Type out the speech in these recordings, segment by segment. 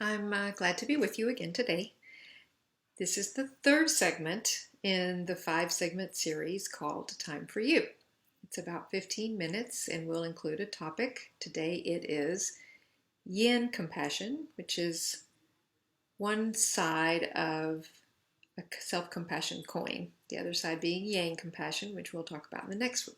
I'm glad to be with you again today. This is the third segment in the 5-segment series called Time for You. It's about 15 minutes and will include a topic. Today it is Yin Compassion, which is one side of a self-compassion coin, the other side being Yang Compassion, which we'll talk about in the next one.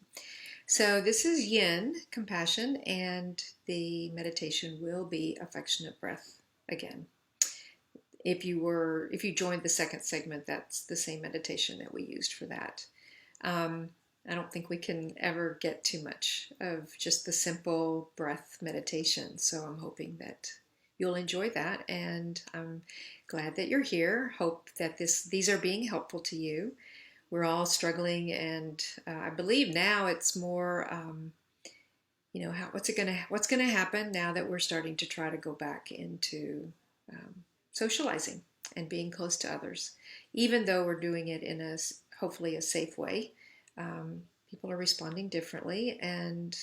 So this is Yin Compassion, and the meditation will be affectionate breath again. If you joined the second segment, that's the same meditation that we used for that. I don't think we can ever get too much of just the simple breath meditation. So I'm hoping that you'll enjoy that, and I'm glad that you're here. Hope that these are being helpful to you. We're all struggling, and I believe now it's more, what's gonna happen now that we're starting to try to go back into socializing and being close to others, even though we're doing it in hopefully a safe way. People are responding differently, and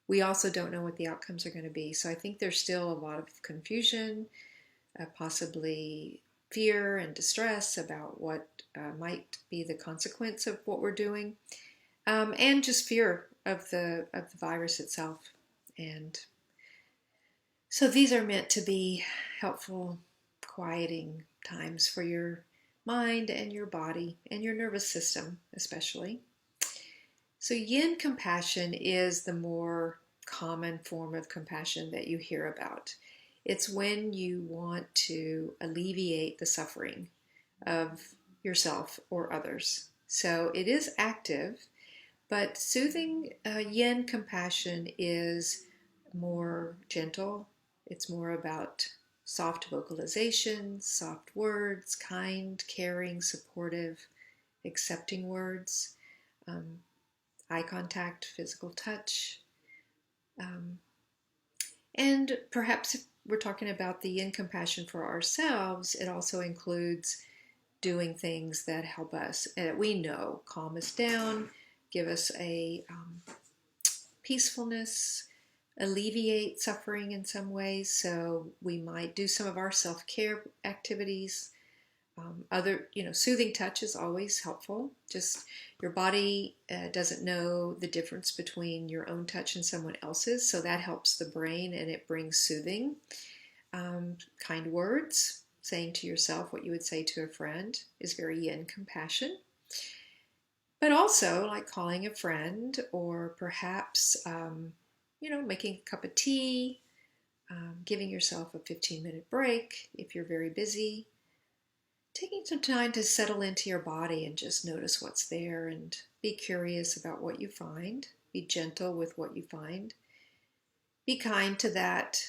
we also don't know what the outcomes are going to be. So I think there's still a lot of confusion, possibly fear and distress about what might be the consequence of what we're doing, and just fear of the virus itself. And so these are meant to be helpful, quieting times for your mind and your body and your nervous system especially. So yin compassion is the more common form of compassion that you hear about. It's when you want to alleviate the suffering of yourself or others. So it is active, but soothing yin compassion is more gentle. It's more about soft vocalization, soft words, kind, caring, supportive, accepting words, eye contact, physical touch. And perhaps if we're talking about the yin compassion for ourselves, it also includes doing things that help us, that we know, calm us down, give us a peacefulness, alleviate suffering in some ways. So we might do some of our self-care activities. Soothing touch is always helpful. Just your body doesn't know the difference between your own touch and someone else's, so that helps the brain and it brings soothing. Kind words, saying to yourself what you would say to a friend, is very yin compassion. But also, like calling a friend, or perhaps making a cup of tea, giving yourself a 15-minute break if you're very busy, taking some time to settle into your body and just notice what's there and be curious about what you find. Be gentle with what you find. Be kind to that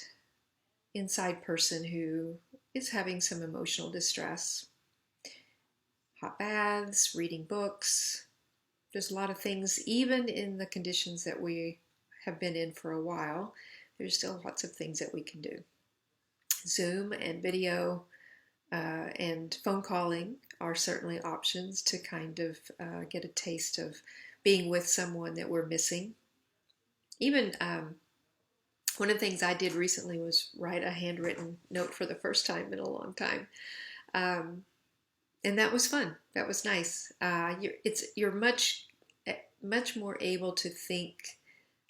inside person who is having some emotional distress. Hot baths, reading books. There's a lot of things, even in the conditions that we have been in for a while, there's still lots of things that we can do. Zoom and video and phone calling are certainly options to kind of get a taste of being with someone that we're missing. Even one of the things I did recently was write a handwritten note for the first time in a long time. And that was fun. That was nice. You're much more able to think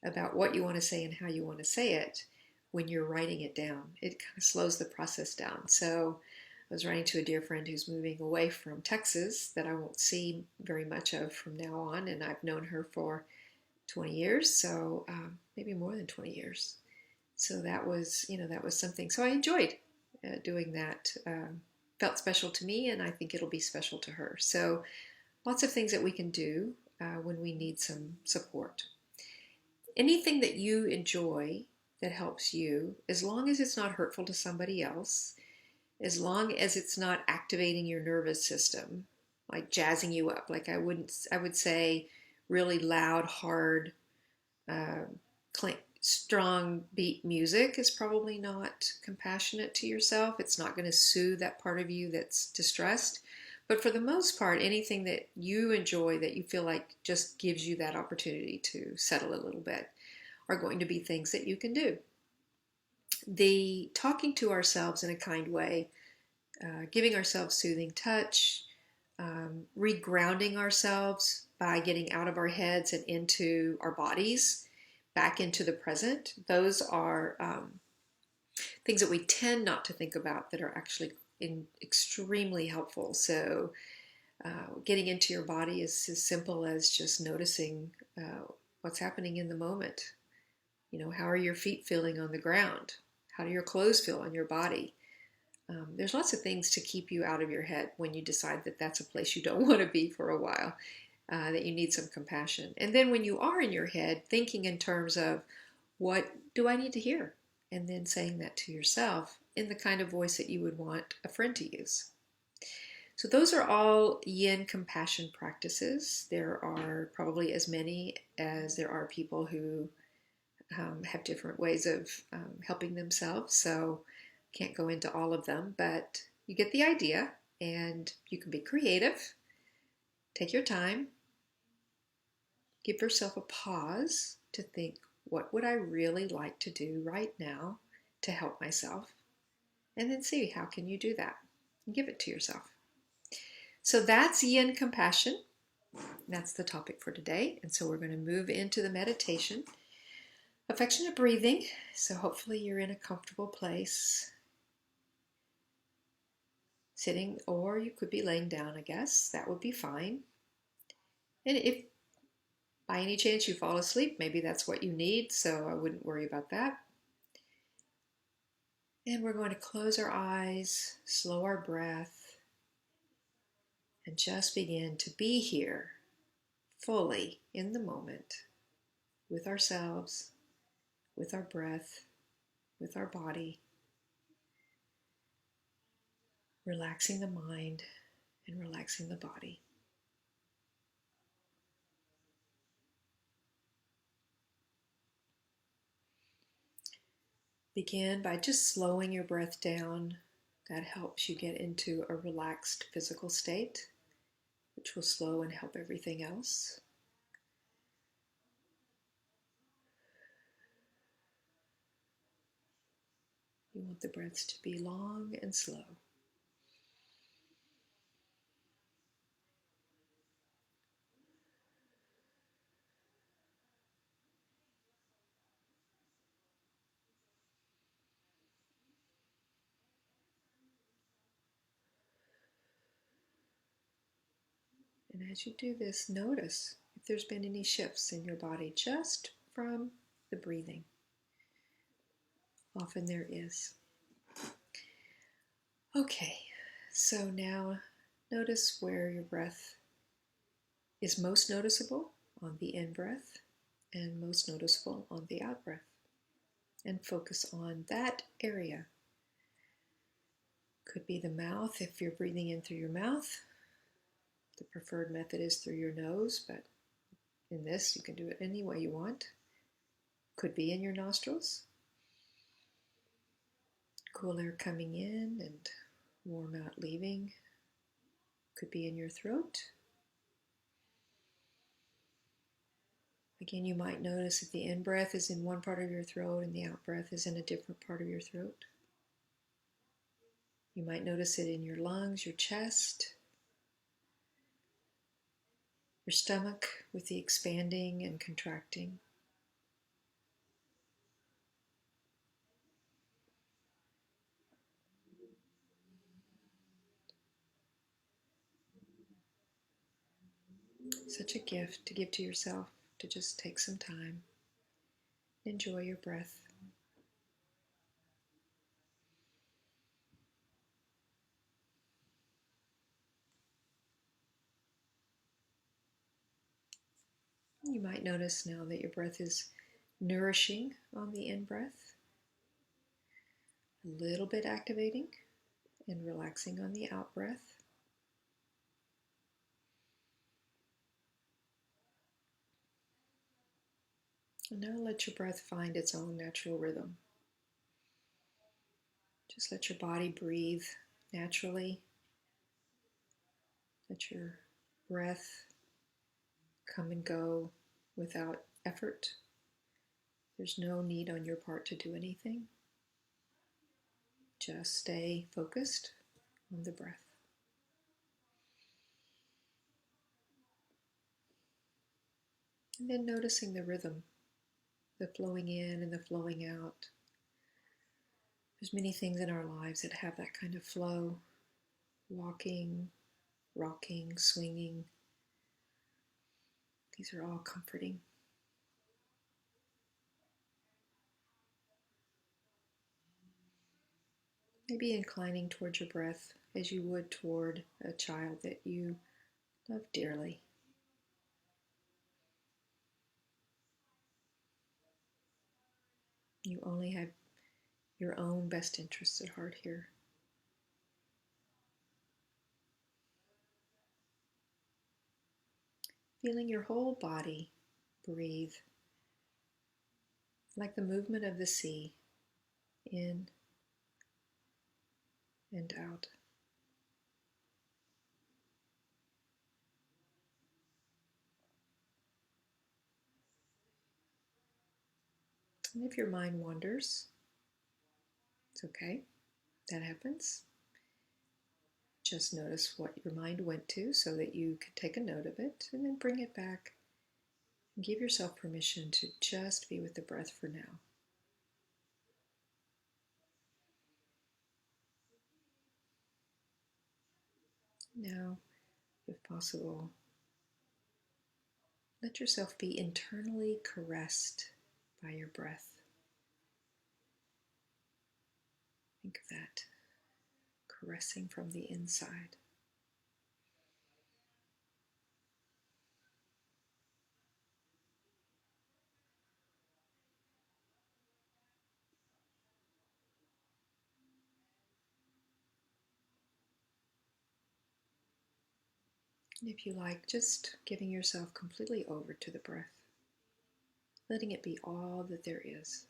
about what you want to say and how you want to say it when you're writing it down. It kind of slows the process down. So I was writing to a dear friend who's moving away from Texas that I won't see very much of from now on, and I've known her for 20 years, so maybe more than 20 years. So that was something. So I enjoyed doing that. Felt special to me, and I think it'll be special to her. So lots of things that we can do when we need some support. Anything that you enjoy that helps you, as long as it's not hurtful to somebody else, as long as it's not activating your nervous system, like jazzing you up. Like I would say really loud, hard, strong beat music is probably not compassionate to yourself. It's not going to soothe that part of you that's distressed. But for the most part, anything that you enjoy that you feel like just gives you that opportunity to settle a little bit are going to be things that you can do. The talking to ourselves in a kind way, giving ourselves soothing touch, regrounding ourselves by getting out of our heads and into our bodies, back into the present. Those are things that we tend not to think about that are actually extremely helpful. So getting into your body is as simple as just noticing what's happening in the moment. You know, how are your feet feeling on the ground? How do your clothes feel on your body? There's lots of things to keep you out of your head when you decide that that's a place you don't want to be for a while, that you need some compassion. And then when you are in your head, thinking in terms of, what do I need to hear? And then saying that to yourself in the kind of voice that you would want a friend to use. So those are all Yin Compassion practices. There are probably as many as there are people who have different ways of helping themselves. So can't go into all of them, but you get the idea, and you can be creative. Take your time. Give yourself a pause to think, what would I really like to do right now to help myself? And then see, how can you do that? And give it to yourself. So that's Yin Compassion. That's the topic for today. And so we're going to move into the meditation. Affectionate breathing. So hopefully you're in a comfortable place, sitting, or you could be laying down, I guess. That would be fine. And if by any chance you fall asleep, maybe that's what you need, so I wouldn't worry about that. And we're going to close our eyes, slow our breath, and just begin to be here fully in the moment with ourselves, with our breath, with our body, relaxing the mind and relaxing the body. Begin by just slowing your breath down. That helps you get into a relaxed physical state, which will slow and help everything else. You want the breaths to be long and slow. And as you do this, notice if there's been any shifts in your body just from the breathing. Often there is. Okay, so now notice where your breath is most noticeable on the in-breath and most noticeable on the out-breath. And focus on that area. Could be the mouth if you're breathing in through your mouth. The preferred method is through your nose, but in this you can do it any way you want. Could be in your nostrils. Cool air coming in and warm out leaving. Could be in your throat. Again, you might notice that the in-breath is in one part of your throat and the out-breath is in a different part of your throat. You might notice it in your lungs, your chest, your stomach with the expanding and contracting. Such a gift to give to yourself, to just take some time, enjoy your breath. You might notice now that your breath is nourishing on the in-breath, a little bit activating and relaxing on the out-breath. And now let your breath find its own natural rhythm. Just let your body breathe naturally. Let your breath come and go without effort. There's no need on your part to do anything. Just stay focused on the breath. And then noticing the rhythm, the flowing in and the flowing out. There's many things in our lives that have that kind of flow. Walking, rocking, swinging. These are all comforting. Maybe inclining towards your breath as you would toward a child that you love dearly. You only have your own best interests at heart here. Feeling your whole body breathe like the movement of the sea, in and out. And if your mind wanders, it's okay. That happens. Just notice what your mind went to so that you can take a note of it and then bring it back. And give yourself permission to just be with the breath for now. Now, if possible, let yourself be internally caressed by your breath. Think of that, caressing from the inside. And if you like, just giving yourself completely over to the breath, letting it be all that there is.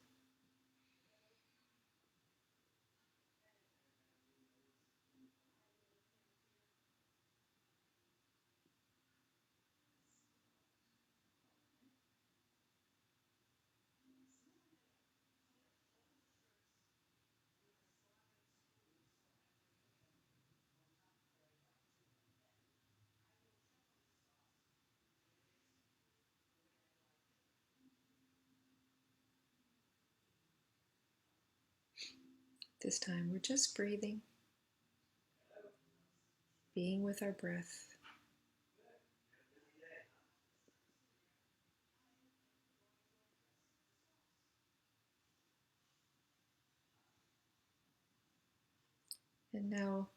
This time we're just breathing, being with our breath. And now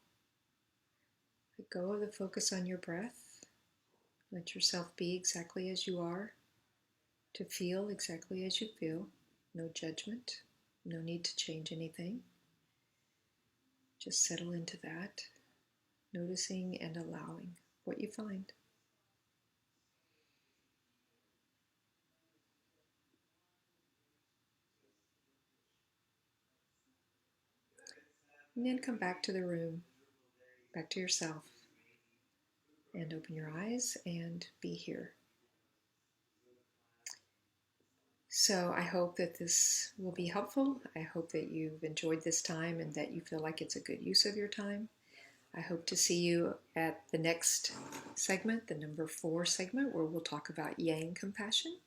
let go of the focus on your breath. Let yourself be exactly as you are, to feel exactly as you feel. No judgment, no need to change anything. Just settle into that, noticing and allowing what you find. And then come back to the room, back to yourself, and open your eyes and be here. So I hope that this will be helpful. I hope that you've enjoyed this time and that you feel like it's a good use of your time. I hope to see you at the next segment, the number 4 segment, where we'll talk about Yin Compassion.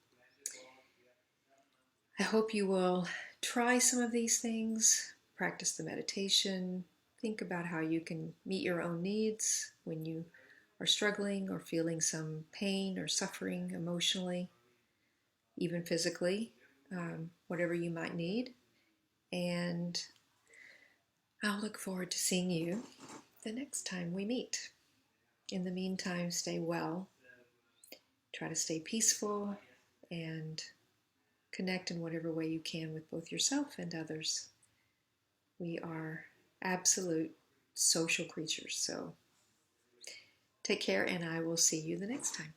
I hope you will try some of these things, practice the meditation, think about how you can meet your own needs when you are struggling or feeling some pain or suffering emotionally, even physically, whatever you might need. And I'll look forward to seeing you the next time we meet. In the meantime, stay well, try to stay peaceful, and connect in whatever way you can with both yourself and others. We are absolute social creatures, so take care, and I will see you the next time.